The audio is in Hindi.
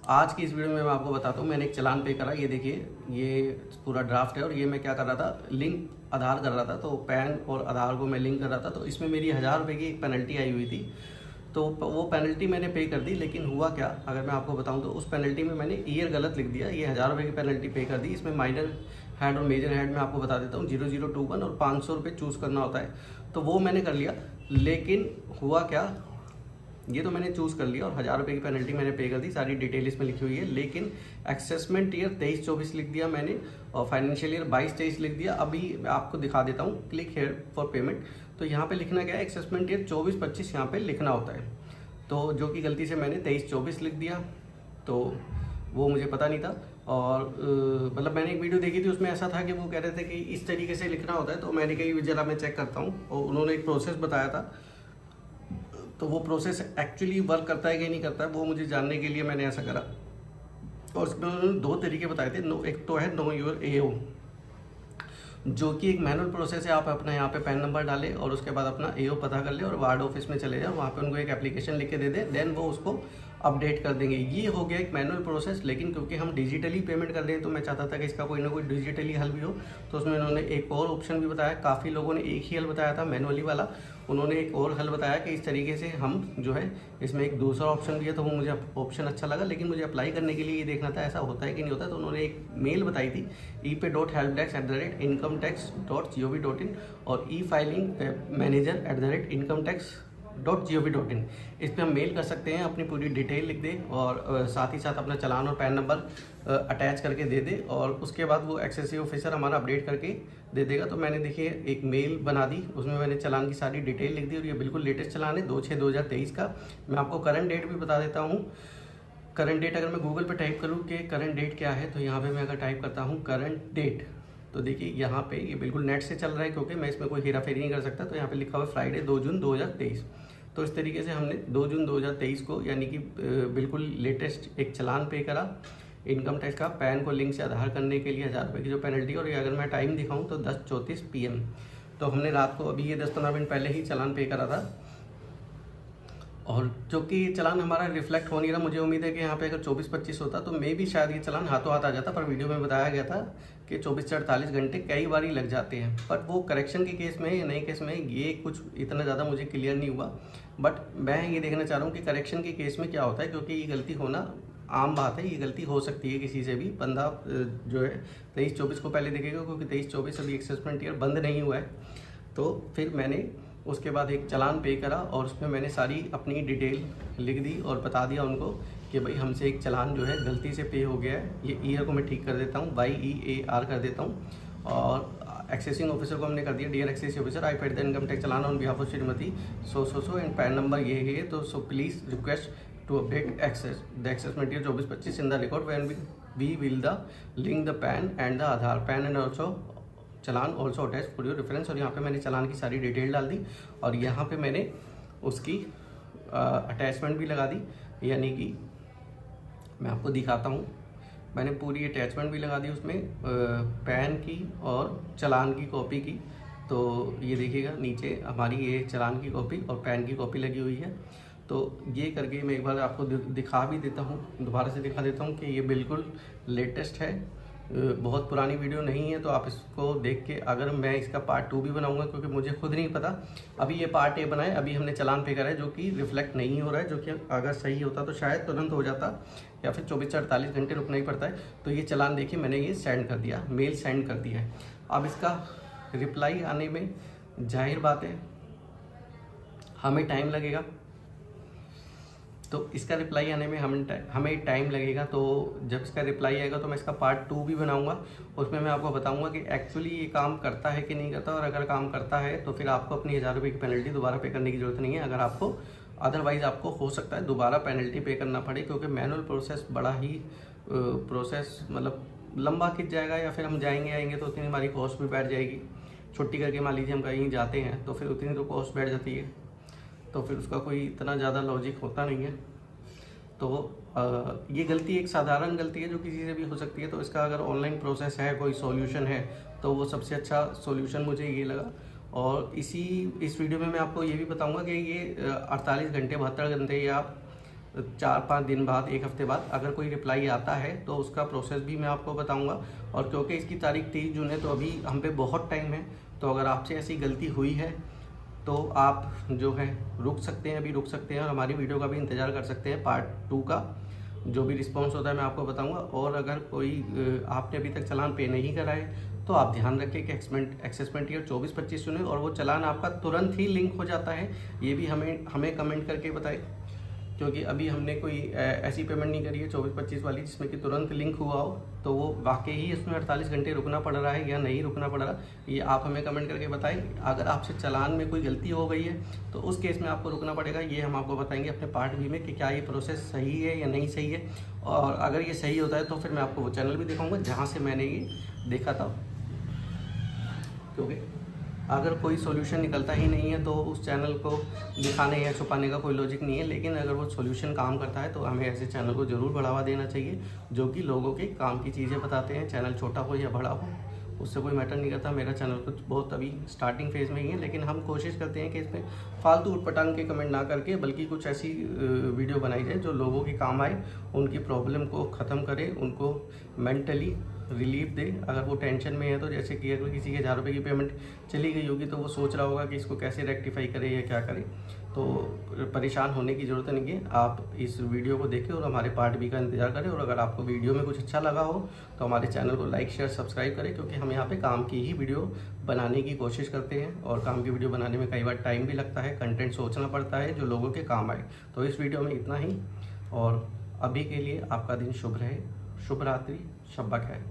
आज की इस वीडियो में मैं आपको बताता हूँ मैंने एक चालान पे करा। ये देखिए, ये पूरा ड्राफ्ट है और ये मैं क्या कर रहा था, लिंक आधार कर रहा था। तो पैन और आधार को मैं लिंक कर रहा था, तो इसमें मेरी 1000 रुपये की एक पेनल्टी आई हुई थी। तो वो पेनल्टी मैंने पे कर दी, लेकिन हुआ क्या, अगर मैं आपको बताऊं तो उस पेनल्टी में मैंने ईयर गलत लिख दिया। ये 1000 रुपये की पेनल्टी पे कर दी। इसमें माइनर हेड और मेजर हेड में आपको बता देता हूँ 0021 और 500 रुपये चूज़ करना होता है। तो वो मैंने कर लिया, लेकिन हुआ क्या, ये तो मैंने चूज़ कर लिया और 1000 रुपये की पेनल्टी मैंने पे कर दी। सारी डिटेल इसमें लिखी हुई है, लेकिन असेसमेंट ईयर 23-24 लिख दिया मैंने और फाइनेंशियल ईयर 22-23 लिख दिया। अभी मैं आपको दिखा देता हूँ, क्लिक हेयर फॉर पेमेंट। तो यहाँ पे लिखना क्या है, असेसमेंट ईयर 24-25 यहाँ पे लिखना होता है। तो जो कि गलती से मैंने 23-24 लिख दिया, तो वो मुझे पता नहीं था। और मतलब मैंने एक वीडियो देखी थी, उसमें ऐसा था कि वो कह रहे थे कि इस तरीके से लिखना होता है। तो मैंने कही जरा मैं चेक करता हूँ, और उन्होंने एक प्रोसेस बताया था। तो वो प्रोसेस एक्चुअली वर्क करता है कि नहीं करता है, वो मुझे जानने के लिए मैंने ऐसा करा। और उसमें उन्होंने 2 तरीके बताए थे। एक तो है नो योर AO, जो कि एक मैनुअल प्रोसेस है। आप अपना यहाँ पे पैन नंबर डालें और उसके बाद अपना AO पता कर ले और वार्ड ऑफिस में चले जाओ, वहाँ पे उनको एक एप्लीकेशन लिख के दे दे, देन वो उसको अपडेट कर देंगे। ये हो गया एक मैनुअल प्रोसेस। लेकिन क्योंकि हम डिजिटली पेमेंट कर रहे हैं, तो मैं चाहता था कि इसका कोई ना कोई डिजिटली हल भी हो। तो उसमें उन्होंने एक और ऑप्शन भी बताया। काफ़ी लोगों ने एक ही हल बताया था, मैनुअली वाला। उन्होंने एक और हल बताया कि इस तरीके से हम जो है, इसमें एक दूसरा ऑप्शन दिया। तो वो मुझे ऑप्शन अच्छा लगा, लेकिन मुझे अप्लाई करने के लिए ये देखना था ऐसा होता है कि नहीं होता। तो उन्होंने एक मेल बताई थी, ePay.helpdesk@incometax.gov.in और eFilingManager@incometax.gov.in। इस पर हम मेल कर सकते हैं, अपनी पूरी डिटेल लिख दें और साथ ही साथ अपना चालान और पैन नंबर अटैच करके दे दे, और उसके बाद वो एक्सेसिव ऑफिसर हमारा अपडेट करके दे देगा। तो मैंने देखिए एक मेल बना दी, उसमें मैंने चालान की सारी डिटेल लिख दी और ये बिल्कुल लेटेस्ट चालान है 2/6/2023 का। मैं आपको करंट डेट भी बता देता हूँ। करंट डेट अगर मैं गूगल पे टाइप करूँ कि करंट डेट क्या है, तो यहाँ पे मैं अगर टाइप करता हूँ करंट डेट, तो देखिए यहाँ पे ये बिल्कुल नेट से चल रहा है, क्योंकि मैं इसमें कोई हेरा फेरी नहीं कर सकता। तो यहाँ पे लिखा हुआ है फ्राइडे 2 जून 2023। तो इस तरीके से हमने 2 जून 2023 को, यानी कि बिल्कुल लेटेस्ट एक चालान पे करा इनकम टैक्स का। पैन को लिंक से आधार करने के लिए 1000 रुपये की जो पेनल्टी, और ये अगर मैं टाइम दिखाऊँ तो 10:34 PM। तो हमने रात को अभी ये 10-15 मिनट पहले ही चालान पे करा था। और जो कि चालान हमारा रिफ्लेक्ट हो नहीं रहा, मुझे उम्मीद है कि यहाँ पे अगर 24-25 होता तो मे भी शायद ये चालान हाथों हाथ आ जाता। पर वीडियो में बताया गया था कि 24 से 48 घंटे कई बार ही लग जाते हैं। बट वो करेक्शन के केस में या नए केस में ये कुछ इतना ज़्यादा मुझे क्लियर नहीं हुआ। बट मैं ये देखना चाह रहा हूँ कि करेक्शन के केस में क्या होता है, क्योंकि ये गलती होना आम बात है। ये गलती हो सकती है किसी से भी। बंदा जो है 23-24 को पहले देखेगा, क्योंकि 23-24 अभी असेसमेंट ईयर बंद नहीं हुआ है। तो फिर मैंने उसके बाद एक चालान पे करा और उसमें मैंने सारी अपनी डिटेल लिख दी और बता दिया उनको कि भाई हमसे एक चालान जो है गलती से पे हो गया है। ये ईयर को मैं ठीक कर देता हूँ, YEAR कर देता हूँ। और एक्सेसिंग ऑफिसर को हमने कर दिया, dear assessing officer, I paid the income tax challan on behalf of Shrimati so and PAN number ये है। तो so please request to update the assessment year 24-25 in the record when we will the link the PAN and the Aadhaar PAN and also challan also attach for your reference. और यहाँ पे मैंने चालान की सारी डिटेल डाल दी और यहाँ पे मैंने उसकी अटैचमेंट भी लगा दी, यानी कि मैं आपको दिखाता हूँ। मैंने पूरी अटैचमेंट भी लगा दी उसमें, पैन की और चालान की कॉपी की। तो ये देखिएगा नीचे हमारी ये चालान की कॉपी और पैन की कॉपी लगी हुई है। तो ये करके मैं एक बार आपको दिखा भी देता हूँ, दोबारा से दिखा देता हूँ कि ये बिल्कुल लेटेस्ट है, बहुत पुरानी वीडियो नहीं है। तो आप इसको देख के, अगर मैं इसका पार्ट 2 भी बनाऊंगा, क्योंकि मुझे खुद नहीं पता। अभी ये पार्ट A बना है, अभी हमने चालान पे करा है जो कि रिफ्लेक्ट नहीं हो रहा है, जो कि अगर सही होता तो शायद तुरंत हो जाता, या फिर 24 से 48 घंटे रुकना ही पड़ता है। तो ये चालान देखिए मैंने ये सेंड कर दिया, मेल सेंड कर दिया है। अब इसका रिप्लाई आने में जाहिर बात है हमें टाइम लगेगा। तो इसका रिप्लाई आने में हमें टाइम लगेगा। तो जब इसका रिप्लाई आएगा तो मैं इसका पार्ट 2 भी बनाऊंगा। उसमें मैं आपको बताऊंगा कि एक्चुअली ये काम करता है कि नहीं करता, और अगर काम करता है तो फिर आपको अपनी 1000 रुपये की पेनल्टी दोबारा पे करने की ज़रूरत नहीं है। अगर आपको अदरवाइज़ आपको हो सकता है दोबारा पेनल्टी पे करना पड़े, क्योंकि मैनुअल प्रोसेस बड़ा ही प्रोसेस मतलब लंबा खिंच जाएगा, या फिर हम आएंगे तो उतनी हमारी कॉस्ट भी बैठ जाएगी। छुट्टी करके मान लीजिए हम कहीं जाते हैं तो फिर उतनी तो कॉस्ट बैठ जाती है, तो फिर उसका कोई इतना ज़्यादा लॉजिक होता नहीं है। तो ये गलती एक साधारण गलती है जो किसी से भी हो सकती है। तो इसका अगर ऑनलाइन प्रोसेस है, कोई सॉल्यूशन है, तो वो सबसे अच्छा सॉल्यूशन मुझे ये लगा। और इस वीडियो में मैं आपको ये भी बताऊंगा कि ये 48 घंटे 72 घंटे या 4-5 दिन बाद, 1 हफ्ते बाद अगर कोई रिप्लाई आता है तो उसका प्रोसेस भी मैं आपको बताऊंगा। और क्योंकि इसकी तारीख 30 जून है तो अभी हम पे बहुत टाइम है, तो अगर आपसे ऐसी गलती हुई है तो आप जो है रुक सकते हैं, अभी रुक सकते हैं और हमारी वीडियो का भी इंतज़ार कर सकते हैं। पार्ट 2 का जो भी रिस्पॉन्स होता है मैं आपको बताऊंगा। और अगर कोई आपने अभी तक चालान पे नहीं करा है तो आप ध्यान रखें कि एक्सेसमेंट ईयर 24-25 चुने और वो चालान आपका तुरंत ही लिंक हो जाता है। ये भी हमें कमेंट करके बताएं, क्योंकि अभी हमने कोई ऐसी पेमेंट नहीं करी है 24-25 वाली जिसमें कि तुरंत लिंक हुआ हो, तो वो वाकई ही इसमें 48 घंटे रुकना पड़ रहा है या नहीं रुकना पड़ रहा, ये आप हमें कमेंट करके बताएं। अगर आपसे चालान में कोई गलती हो गई है तो उस केस में आपको रुकना पड़ेगा, ये हम आपको बताएंगे अपने पार्ट बी में कि क्या ये प्रोसेस सही है या नहीं सही है। और अगर ये सही होता है तो फिर मैं आपको वो चैनल भी दिखाऊँगा जहाँ से मैंने ये देखा था, क्योंकि अगर कोई सॉल्यूशन निकलता ही नहीं है तो उस चैनल को दिखाने या छुपाने का कोई लॉजिक नहीं है। लेकिन अगर वो सॉल्यूशन काम करता है तो हमें ऐसे चैनल को ज़रूर बढ़ावा देना चाहिए जो कि लोगों के काम की चीज़ें बताते हैं। चैनल छोटा हो या बड़ा हो उससे कोई मैटर नहीं करता। मेरा चैनल कुछ बहुत अभी स्टार्टिंग फेज़ में ही है, लेकिन हम कोशिश करते हैं कि इसमें फालतू उटपटांग के कमेंट ना करके बल्कि कुछ ऐसी वीडियो बनाई जाए जो लोगों के काम आए, उनकी प्रॉब्लम को ख़त्म करे, उनको मेंटली रिलीफ दे। अगर वो टेंशन में है तो जैसे कि अगर किसी के 1000 रुपये की पेमेंट चली गई होगी तो वो सोच रहा होगा कि इसको कैसे रेक्टिफाई करे या क्या करे, तो परेशान होने की ज़रूरत नहीं है। आप इस वीडियो को देखें और हमारे पार्ट बी का इंतज़ार करें। और अगर आपको वीडियो में कुछ अच्छा लगा हो तो हमारे चैनल को लाइक शेयर सब्सक्राइब करें, क्योंकि हम यहाँ पे काम की ही वीडियो बनाने की कोशिश करते हैं। और काम की वीडियो बनाने में कई बार टाइम भी लगता है, कंटेंट सोचना पड़ता है जो लोगों के काम आए। तो इस वीडियो में इतना ही, और अभी के लिए आपका दिन शुभ रहे। शुभ रात्रि, शब्बा खैर।